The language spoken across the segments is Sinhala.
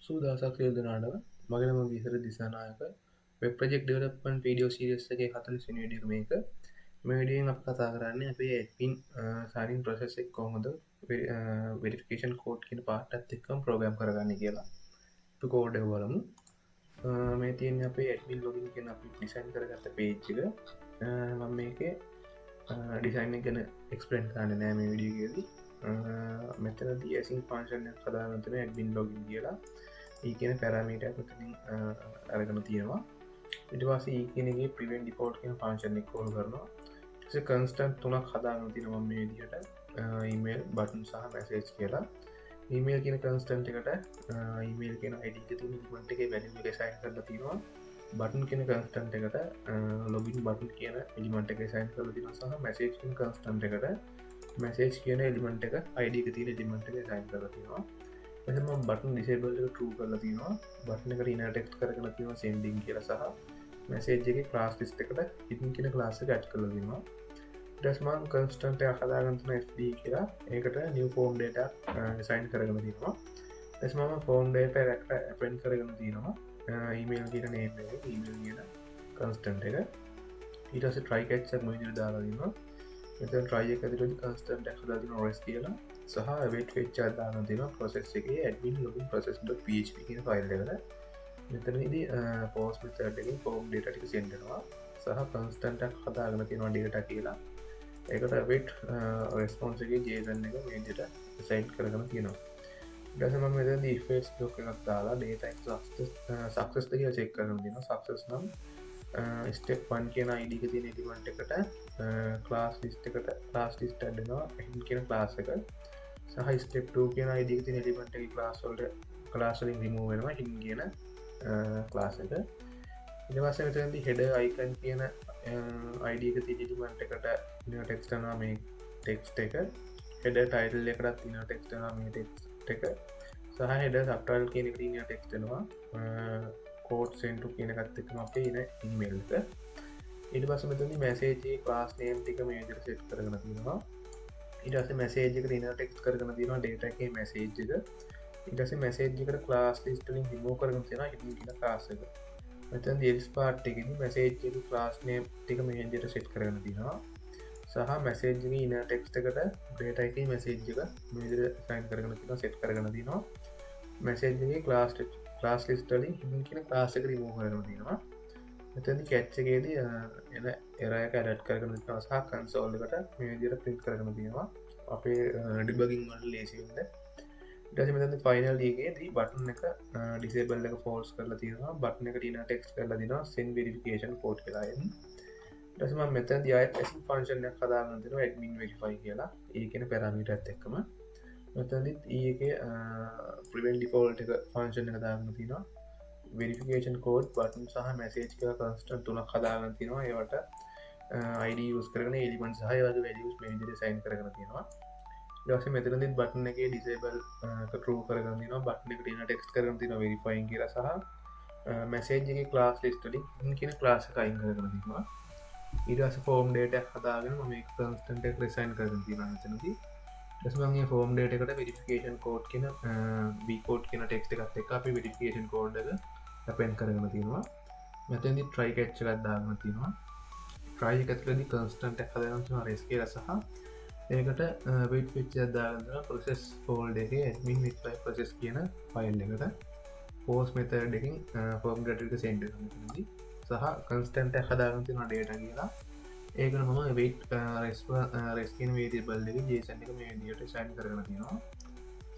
සූදසක් යෝජනාටව මගෙන ම විසර දිසානායක වෙබ් ප්‍රජෙක්් ඩෙවලපන් වීඩියෝ සිරියස්ගේ 40 වීඩියක මේක මේඩියෙන් අප කතා කරන්න අපේ ඇත්පින් සාරින් ප්‍රසෙසෙක් කොහොඳ වෙරිෆිකේෂන් කෝඩ් කියන පාටත් එක්කම් ප්‍රෝග්‍රම් කරගන්න කියලා කෝඩ් බලමු මේ තියන අපේ ඇඩමින් ලොගින් කියෙන අපි ඩිසයින් කරගත්ත පේච්චික මම මේක ඩිසයින් ගැන එක්ස්පරෙන්ට් කාන්න නෑම විඩියගේදී මෙතන ඇසින් පාශනය කදාගතන ඇඩ්බින් ලොගින් කියලා ඒ කියන පැරමීට කොතනින් අරගන තියෙනවා ඉටවාස ඒ කියනගේ ප්‍රිවෙන් ඩිපෝට් කියන පාංශනය කෝල් කරනවා කන්ස්ටන්් තුනක් හදාගන තිනම මේ දිට ඊමේල් බටන් සහ මැසේජ් කියලා ඊමේල් කියන කන්ස්ටන්ට එකට ඊමේල් කියන අයිඩ ලිමට එක වැඩි සයින් කරල තියෙනවා බටන් කියන කන්ස්ටන්ට එකට ලොබින් බටන් කියන එලිමට එක සයින් කරල තින සහ මැසේජ් කන්ස්ටන්ට එකට මැසේජ් කියන එලිමට එක අයිඩ තින එලිමට එක සයින් කරතිවා එම බටන් ඩිසේබල් ටූ කරලා තිනවා බටන එකට ඉන ටෙක්් කරන තිව සෙන්ඩිං කියල සහ මැසේජ්ගේ ක්ලාස් ලිස්ට එකට ඉතින් කියන ක්ලාස ගැට් කරලදීවා ඩස්මන් කන්ස්ටන්ට හදාගන්තන FD කියලා ඒකට නිව ෆෝම් ඩේට සයින් කරගෙන තිනවා එස්මම ෆෝම් ඩේට රැක්ට ඇපෙන් කරගෙන තිනවා ඊමේල් කියන නේම ඊමල් කියන කන්ස්ටන්ට එක ඊටස ට්‍රයිකට්ක් මදිර දාලාදීම එත ට්‍රයිය ඇතිරදි කන්ස්ටන්ට හදාදින ඔරස් කියලා සහ වෙට වෙච්ච අදාන තින ප්‍රසෙස් එක ඇඩමින් ලොබින් ප්‍රසෙස්.php කියන ෆයිල් එකට මෙතනදී පෝස් මෙතඩකින් ෆෝම් ඩේට ටික සෙන්ඩෙනවා සහ කන්ස්ටන්ටක් හදාගන තියෙනවා ඩේට කියලා ඒකට වෙට් රෙස්පොන්සගේ ජේසන් එක මේජට සයින්් කරගන තියෙනවා ඩසම මෙද ෆස් ලොක එකක් දාලා ඩේට සක්සස්ත කිය චෙක් කරන තින සක්සස් නම් ස්ටප් පන් කියන අයිඩික තිය නිටිමට එකට ක්ලාස් ලිස්ට එකට ලාස් ලිස්ට අඩනවා එහින් කියන ලාස එක සහ ස්ටප් කියන අයිඩික ති නිටිමට එක ලාස්වල්ට කලාසලින් රිමූ වෙනවා හින් කියන ක්ලාස එක ඉනිවාස මෙතැදි හෙඩ අයිකන් කියන අයිඩක තිජිලිමට එකට ටෙක්ස්ටනා මේ ටෙක්ස්ට එක හෙඩ ටයිටල් එකටත් තින ටෙක්ස්ටනා මේ ටෙක්ස් එක සහ හෙඩ සප්ටල් කියන ක්‍රීනිය ටෙක්ස්ටනවා කෝඩ් සෙන්ටු කියනකත් එකම අපේ ඉන ඉමල්ක ඉට පස මෙතනි මැසේජේ ක්ලාස් නේම් ටික මේජර සෙට් කරගන තියෙනවා ඉටස මැසේජක ඉන ටෙක්ස් කරගන තියෙනවා ඩේටක මැසේජ්ක ඉටස මැසේජ්කට ක්ලාස් ලිස්ටලින් හිමෝ කරගන තියෙන හිටි කියන කාසක මෙතන් දිල්ස් පාට්ටකෙන මැසේජ්ක ක්ලාස් නේම් ටික මේජර සෙට් කරගන තියෙනවා සහ මැසේජ්ග ඉන ටෙක්ස්ටකට ඩේටක මැසේජ්ක මේජර සයින් කරගන තින සෙට් කරගන තිනවා මැසේජ්ගේ ලාස් ලිස්ටලින් හිමින් කියන ලාසක රිමෝ කරන තියෙනවා මෙතැදි කැච්චගේද එන එරය කැරට් කරගන සහ කන්සෝල්ලකට මේ දිර පින්ට් කරගන තියෙනවා අපේ ඩිබගින් මට ලේසිවෙන්න ඩස මෙත ෆයිනල්ගේ දී බටන් එක ඩිසේබල් එක ෆෝල්ස් කරලා තියෙනවා බටන එක ටන ටෙක්ස් කරලා දින Zen verification port කලායෙන් ඩසම මෙත දයි ඇසි පංශනයක් කදාගන්තින admin verify කියලා ඒකෙන පැරමිට ඇත් එක්කම මෙතදිත් ඒක ප්‍රිවෙන් ඩිෆෝල්ට එක ෆංශන කදාගන්න තිනවා වෙරිෆිකේෂන් කෝඩ් බටන් සහ මැසේජ් කන්ස්ටන් තුන කදාගන්න තිනවා ඒවට අයිඩ ස් කරන එලිමන් සහ වගේ වැලියස් මේජර සයින් කරන තියෙනවා දස මෙතරදිත් බටන එක ඩිසේබල් කටරූ කරගන්න බටන එක ටන ටෙක්ස් කරන තින වෙරිෆයින් කියර සහ මැසේජ්ගේ ක්ලාස් ලිස්ටලින් කියන ක්ලාස කයින් කරන තිවා ඉරස ෆෝම් ඩේට හදාගෙන මේ කන්ස්ටන්ට රෙසයින් කරන තින තනති ස්මගේ ෆෝම් ඩේට එකට වෙරිෆිකේෂන් කෝඩ් කියන බිකෝඩ් කියන ටෙක්ස්ට එකත් එක අපි වෙරිෆිකේෂන් කෝඩ් එක පැන් කරගන තියෙනවා මෙතැදි ට්‍රයිකට්ච ගත්දාගන තියෙනවා ට්‍රයි එකතුලදි කන්ස්ටන්ට හදන රෙස් කියල සහ ඒකට වෙට් පිච් අදාගන්න ප්‍රසෙස් ෆෝල්ඩ එක ඇත්මින් විට්ලයි ප්‍රසෙස් කියන ෆයිල් එකට පෝස් මෙතඩ් එකින් ෆෝම් ඩට සෙන්ඩ සහ කන්ස්ටන්ට හදාගන්තින ඩේට කියලා ඒකන මම වෙයිට් රෙස්කන් වේදී බල්ලක ජේසන් එක මේ දියට සයින් කරන තියෙනවා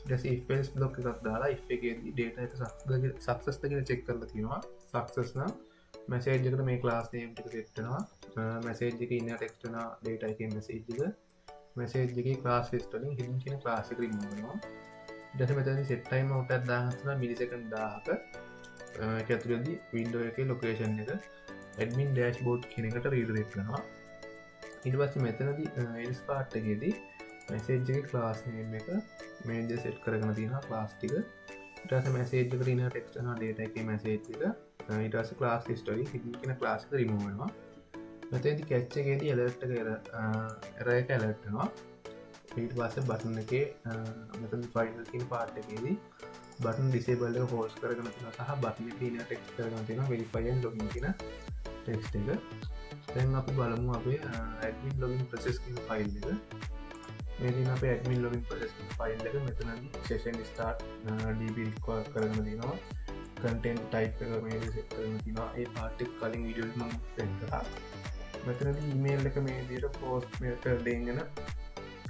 ඩස් බ්ලොක් එකක් දාලා එකගේ ඩේට එක සක්සස්තගෙන චෙක් කරල තියෙනවා සක්සස්නම් මැසේජ්කට මේ ක්ලාස් නේම්ටික සෙට්ටනවා මැසේජ්ක ඉන්න ටෙක්ස්ටන ඩේට එක මැසේජ්ක මැසේජ්ගේ ක්ලාස් ලිස්ටලින් හිම කියන ක්ලාසික රිමනවා ඩස මෙතනි සෙට්ටයිම ඔටත් දාහත්න මිලිසකන් දාහක ඇතුරදි වින්ඩෝ එක ලොකේෂන් එක ඇඩමින් ඩෑශ් බෝඩ් කෙනෙකට රීඩරෙක්නවා ඉටපස්ස මෙතනද එස් පාට්ටගේදී මැසේජ්ගේ ක්ලාස් නේම් එක මේජ සෙට් කරගන තියෙන ලාස්ටික ටස මැසේජ් කරන ටෙක්ස්ටන ඩේට එක මැසේජ්ක ඉටස ක්ලාස් ලිස්ටරි හිගෙන ලාසික රිමූවෙනවා මෙතේදි කැච්චගේදී එලට්ට එරයක ඇලට්ටනවා ඊට පස්ස බටන එක මෙතන් ෆයිල්කින් පාට්ටකේදී බටන් ඩිසේබල් එක හෝස් කරගන තින සහ බටන තින ටෙක්ස් කරගන තින වෙරිෆයින් ලොගින් තින ටෙක්ස් එක දැන් අපි බලමු අපේ ඇඩමින් ලොගින් ප්‍රසෙස් කියන ෆයිල් එක මේදින අප ඇඩමින් ලොගින් ප්‍රසෙස් ෆයිල් එක මෙතනදි සේෂන් ස්ටාර්ට් ඩබ කරගන තිනවා කටෙන් ටයිප් එක මේ සෙත් කරන තිනවා ඒ පාටෙක් කලින් විඩියල්ම පෙන්කරා මෙතනද ඊමේල් එක මේ දිට පෝස්් මේකර දෙගෙන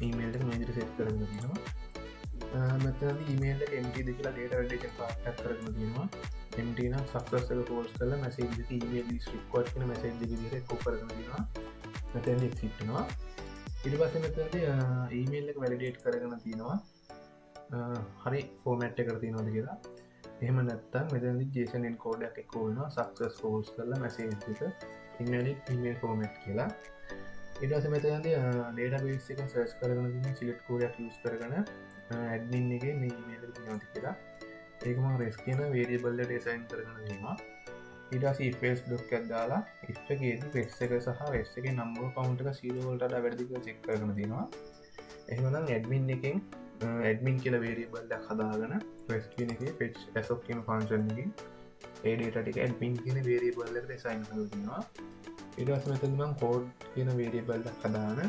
ඊමේල් එක මේදිර සෙත් කරන තිනවා මෙතන ඊමේල් එට දෙකලා ඩේට වැඩේෂන් පාටක් කරන තියෙනවා එමටන සක්සක පෝස් කල මැසේ ඊමේල් රික්කොට් කන මැසේ දිර කො කරන තිවා මෙතැ සිට්නවා ඉරිපස මෙතද ඊමේල් එක වැලිඩේට් කරගන තියෙනවා හරි ෆෝමට් කර තියනොද කියලා එහම නැත්තම් මෙතැදි ජේෂනෙන් කෝඩක් එක්කෝන සක්සස් පෝස් කරලා මැසේජ්ක ඉන්නලි ඉමේල් ෆෝමට් කියලා ඉටස මෙතද ඩේට බේස් එක සර්ස් කරගන තින සිලට් කෝඩක් යස් කරගන ඇඩ්මින් එක මේ ඊමේල් නති කියලා ඒකම රෙස් කියන වේරියබල්ල ඩේසයින් කරගන දීම ඉටස ෆස් ඩොක් ඇදදාලා ඉස්සගේද වෙස් එක සහ වෙස් එක නම්බ කවුන්ටක සීරවලට වැඩදික චෙක් කරන දෙනවා එහෙමනම් ඇඩමින් එකෙන් ඇඩමින් කියල වේරියබල්ල හදාගන වෙස්කින එක පෙච් ඇසොක් කියන ෆංශන්කින් ඒඩටටික ඇඩමින් කියන වේරියබල්ල ඩෙසයින් කරනවා ඉඩස් මෙතනම් කෝඩ් කියන වේරියබල්ල හදාන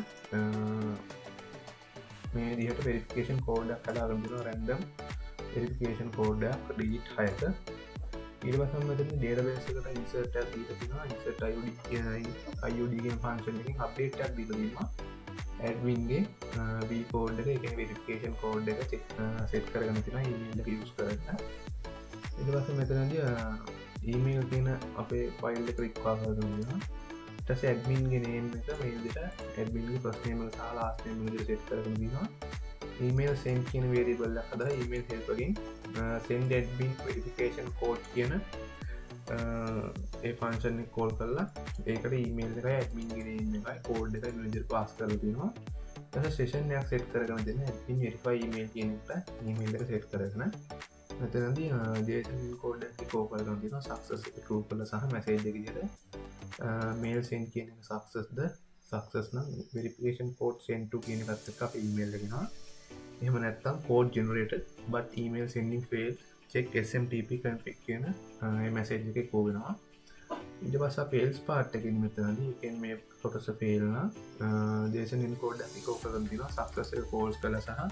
මේ දිහට වෙරිෆිකේෂන් කෝඩ්ඩක් කදාගඳන රැන්ඩම් වෙරිෆිකේෂන් කෝඩ්ඩක් ඩීට් හයක ඉරවසම් මෙත ඩේරබේසකට ඉන්සට දීතින ඉන්සට අයුඩගෙන් ෆංශන්කින් අප්ඩේටක් දීලදීම ඇඩවින්ගේ වීකෝඩ් එක වෙරිෆිකේෂන් කෝඩ් එක සෙට් කරගන තින ඊමේල් යස් කරන්න ඉදවස මෙතනද ඊමේල් තියෙන අපේ ෆයිල් එක රික්වාගන්න ටස ඇඩමින්ගේ නේම් එක මේදිට ඇඩමින්ගේ ප්‍රශ්නයම සහ ලාස්ටේම සෙට් කරගන දිනවා ඊමේල් සෙන් කියන වේරිබල්ල හද ඊමේල් හෙල්පකින් සෙන්ඩ ඇඩ්බින් වෙරිෆිකේෂන් කෝඩ් කියන ඒ පංශන කෝල් කරලා ඒකට ඊමේල් එක ඇඩමින්ගෙන එකයි කෝඩ් එක විජර් පාස් කරතිනවා ත ශේෂන්යක් සෙට් කරගන දෙන්න ඇඩින් වෙරිෆයි ඊමේල් කියනට ඊමේල් එක සෙට් කරගන මෙතනද ජේෂන් කෝඩ් කෝ කරගන තින සක්සස් රූ කල සහ මැසේජ් එකදිට මේල් සෙන් කියන සක්සස්ද සක්සස් නම් වෙරිෆිකේෂන් කෝඩ් සෙන්ටු කියන ගත්තක අප ඊමේල් ගෙනවා එහම නැත්තම් කෝඩ් ජනරේට බත් email sending fail check SMTP config කියන මැසේජ් එක කෝගෙනවා ඉට පස පේල්ස් පාට්ටකින් මෙතනද එකෙන් මේ පොටස ෆේල්න දේශනින් කෝඩ් ඇතිකෝ කරතින සක්සස කෝල්ස් කල සහ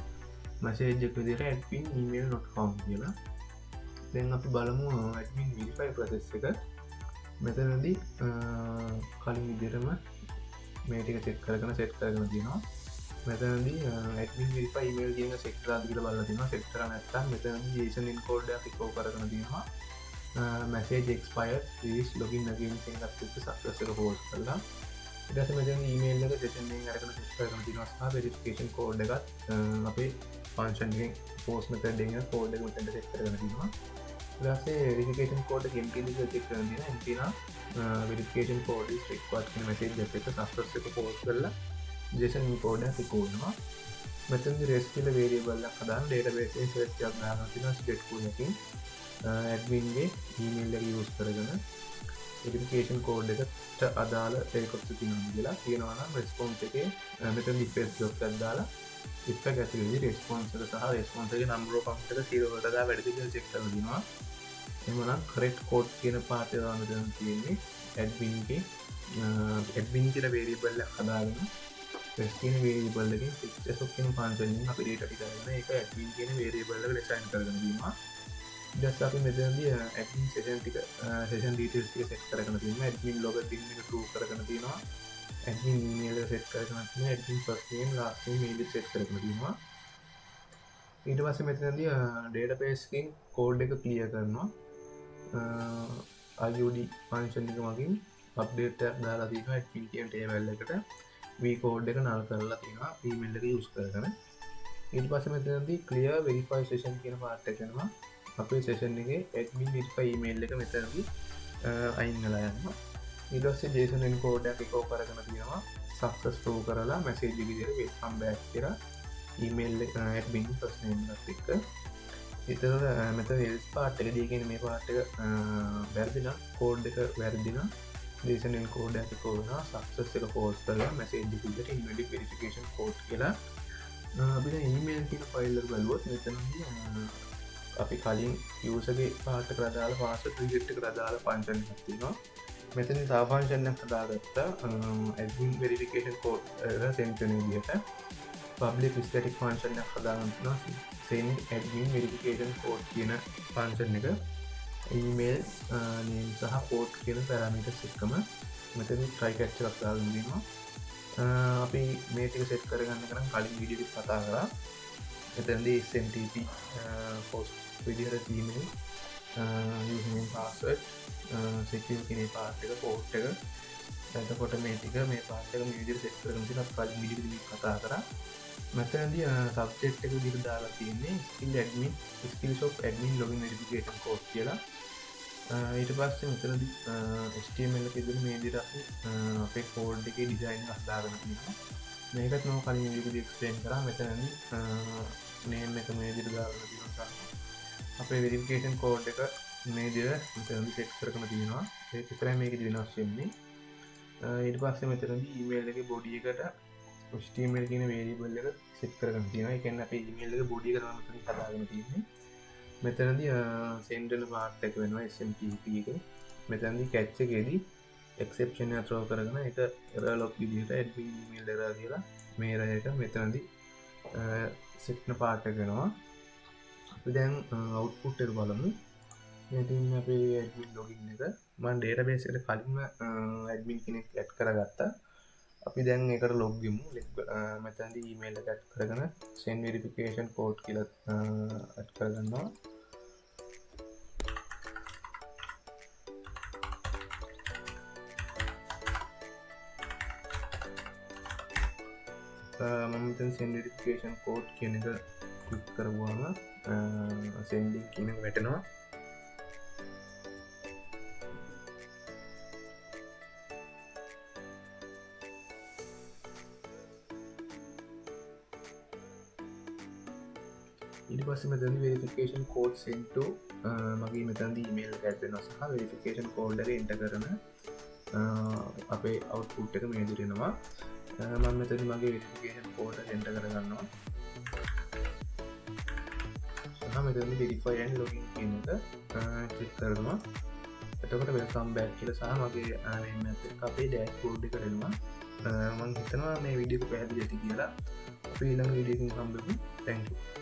මැසේජ්ජක දිර ඇඩ්පින් ඊමේල් නොට්කෝම් කියලා දෙන් අපි බලමු ඇඩමින් විරිෆයි ප්‍රසෙස් එක මෙතනදී කලින් විදිරම මේටික සෙට් කරගන සෙට් කරගන තිනවා මෙතනදී ඇඩමින් විරිෆයි ඊමේල් කියන සෙක්ටරාදිකට බලතින සෙක්ටර නැත්තා මෙතන ජේෂනින් කෝඩ් ඇතිකෝ කරගන තිනවා මැසේජ් එක්ස්පයර් ස් ලොගින් නගින් ගත්ත සක්සක හෝස් කරලා ඉටස මෙත ඊමේල් එක සෙෂන්ෙන් අරකන සිස්කරන තිනස්හා වෙරිෆිකේෂන් කෝඩ් එකත් අපේ පංශන්ෙන් පෝස් මෙත දෙ කෝඩ් එක මෙතට සෙක් කරන තිනවා සේ වෙරිෆිකේෂන් කෝඩ් ගෙම්පිලි චෙක් කරන තින එතින වෙරිෆිකේෂන් කෝඩ් රික්වාට් කියන මැසේජ් එක සක්සක පෝස් කරලා ජේෂන් කෝඩ් ඇතිකෝඩනවා මෙතන් රෙස්කිල වේරියබල්ල හදාන් ඩේට බේසේ සර්ච් දාන තින ස්ටෙට්කුණකින් ඇඩමින්ගේ ඊමේල් එක යස් කරගන වෙරිෆිකේෂන් කෝඩ් එකට අදාළ ටෙල්කොප්ස තියනවා කියලා තියෙනවනම් රෙස්පොන්ස් එකේ මෙතන ඩිෆෙන්ස් ලොක් එකක් දාලා ඉක්ක ගැතිවිදි රෙස්පොන්ස් එක සහ රෙස්පොන්ස් එකේ නම්බර් ඔෆ් කවුන්ට් එක 0 වලට දාලා වැඩි කියලා චෙක් කරලා දිනවා එhmenan correct code කියන පාර්ට් එක දාන්න දැන් තියෙන්නේ ඇඩමින්ගේ ඇඩමින් කියලා වේරියබල් එකක් හදාගෙන ස්කින වේරියබල් එකෙන් success of කියන ෆන්ක්ෂන් අපි data ටික ගන්න ඒක ඇඩමින් කියන වේරියබල් එක ඩිෆයින් කරගෙන දීනවා just අපි මෙතනදී admin session ටික session details ටික set කරගෙන තියෙනවා admin login එක true කරගෙන තියෙනවා admin email එක set කරගෙන තියෙනවා admin first name last name mail එක set කරගෙන තියෙනවා ඊට පස්සේ මෙතනදී database එකෙන් code එක clear කරනවා IOD function එක මගින් update එකක් දාලා තියෙනවා admin කියන table එකට v code එක null කරලා තියෙනවා email එක use කරගෙන ඊට පස්සේ මෙතනදී clear verify session කියන part එක යනවා අපේ සේෂන් එකේ admin verify email එක මෙතනදී අයින් වෙලා යනවා ඊට පස්සේ JSON encode එකක් එකෝ කරගෙන තියෙනවා success throw කරලා message එක විදිහට welcome back කියලා email එක admin first name එකත් එක්ක ඊතර මෙතන else part එකදී කියන්නේ මේ part එක වැරදි නම් code එක වැරදි නම් JSON encode එකක් එකෝ වෙනවා success එක false කරලා message එක විදිහට invalid verification code කියලා අපිට email කියන file එක බලුවොත් මෙතනදී අපි කලින් යසගේ පාට කරදාල පාස ිට කරදාල පංචන තිනවා මෙතන සාෆංශනයක් හදාගත්තා ඇඩමින් වෙරිෆිකේෂන් කෝඩ් සෙන්ටන දිට පබ්ලික් ස්ටටික් ෆංශනයක් හදාගන්නවා සෙන් ඇඩමින් වෙරිෆිකේෂන් කෝඩ් කියන පංචන් එක ඊමේල් සහ පෝට් කියන පැරමිට සික්කම මෙතන ට්‍රයිකච්ච ලක්දාගදීම අපි මේතික සෙට් කරගන්න කරම් කලින් විඩිය කතා කරා එතැන්ද SMTP පෝස් විදිහට තීමේ පාස්වඩ් සෙකිය කෙනෙ පාටක පෝට් එක ඇතකොට මේටික මේ පාටක විදිර සෙක් කරමති කල් මිඩි කතා කර මෙතැද සබ්ෙට් එක දිර දාලා තියන්නේ ස්කිල් ඇඩමින් ස්කිල් ෝප් ඇඩමින් ලොගින් වෙරිෆිකේෂන් කෝඩ් කියලා ඊට පස්ස මෙතනද ස්ටමල් ඉදිර මේ දිර අපේ කෝඩ් එක ඩිසයින් අස්දාගන මේකත් නෝ කලින් විදි එක්ස්පේන් කර මෙතනද නේම් එක මේ දිර දාගන දිනසා අපේ වෙරිෆිකේෂන් කෝඩ් එක මේ දිර මෙතනද සෙට් කරකම තියෙනවා ඒ විතරයි මේක වෙනස් වෙන්නේ ඊට පස්සේ මෙතනද ඊමේල් එකේ බොඩි එකට HTML කියන වේරියබල් එක සෙට් කරගෙන තියෙනවා ඒ කියන්නේ අපේ ඊමේල් එක බොඩි එක තමයි මෙතන හදාගෙන තියෙන්නේ මෙතනදී සෙන්ඩ් වෙන පාර්ට් එක වෙනවා SMTP එක මෙතනදී කැච් එකේදී එක්සෙප්ෂන් එක throw කරගෙන ඒක error log විදිහට admin email error කියලා මේ error එක මෙතනදී සෙට් වෙන පාර්ට් එක වෙනවා අපි දැන් output එක බලමු මෙතන අපේ admin login එක මම database එකට කලින්ම admin කෙනෙක් add කරගත්තා අපි දැන් ඒකට log වෙමු මෙතනදී email එක add කරගෙන send verification code කියලා add කරගන්නවා මම මෙතන send verification code කියන එක ක්ලික් කරගුවාම sending කියන එක වැටෙනවා ඊට පස්සේ මෙතන verification code sent to මගේ මෙතනදී email එක add වෙනවා සහ verification code එක enter කරන අපේ output එක මේ විදිහට එනවා මම මෙතන මගේ verification code එක enter කරගන්නවා සහ මෙතන verify and login කියන එක ක්ලික් කරනවා එතකොට welcome back කියලා සහ මගේ name එකත් අපේ dashboard එකට එනවා මම හිතනවා මේ වීඩියෝ එක පැහැදිලි ඇති කියලා අපි ඊළඟ වීඩියෝ එකකින් හම්බෙමු thank you